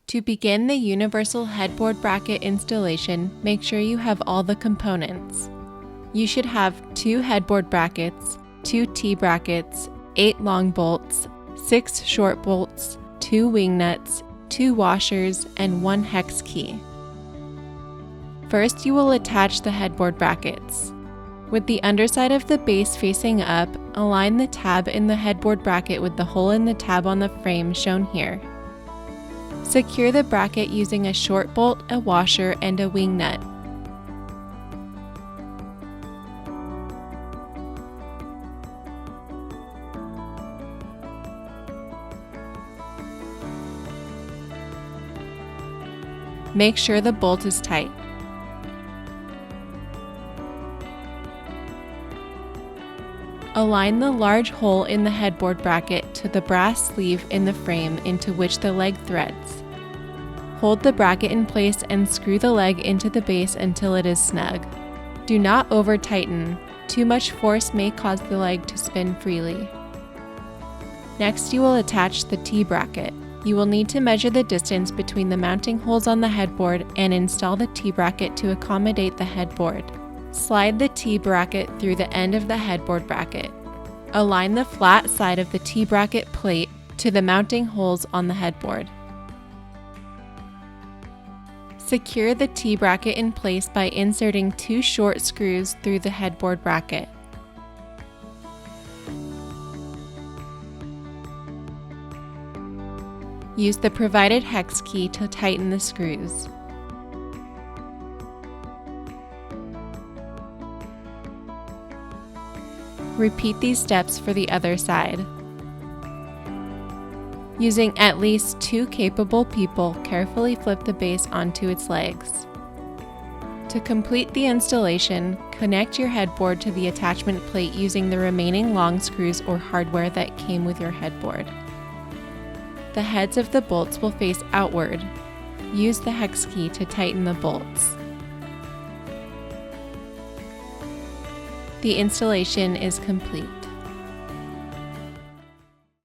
To begin the universal headboard bracket installation, make sure you have all the components. You should have 2 headboard brackets, 2 T-brackets, 8 long bolts, 6 short bolts, 2 wing nuts, 2 washers, and 1 hex key. First, you will attach the headboard brackets. With the underside of the base facing up, align the tab in the headboard bracket with the hole in the tab on the frame shown here. Secure the bracket using a short bolt, a washer, and a wing nut. Make sure the bolt is tight. Align the large hole in the headboard bracket to the brass sleeve in the frame into which the leg threads. Hold the bracket in place and screw the leg into the base until it is snug. Do not over-tighten. Too much force may cause the leg to spin freely. Next, you will attach the T-bracket. You will need to measure the distance between the mounting holes on the headboard and install the T-bracket to accommodate the headboard. Slide the T-bracket through the end of the headboard bracket. Align the flat side of the T-bracket plate to the mounting holes on the headboard. Secure the T-bracket in place by inserting 2 short screws through the headboard bracket. Use the provided hex key to tighten the screws. Repeat these steps for the other side. Using at least 2 capable people, carefully flip the base onto its legs. To complete the installation, connect your headboard to the attachment plate using the remaining long screws or hardware that came with your headboard. The heads of the bolts will face outward. Use the hex key to tighten the bolts. The installation is complete.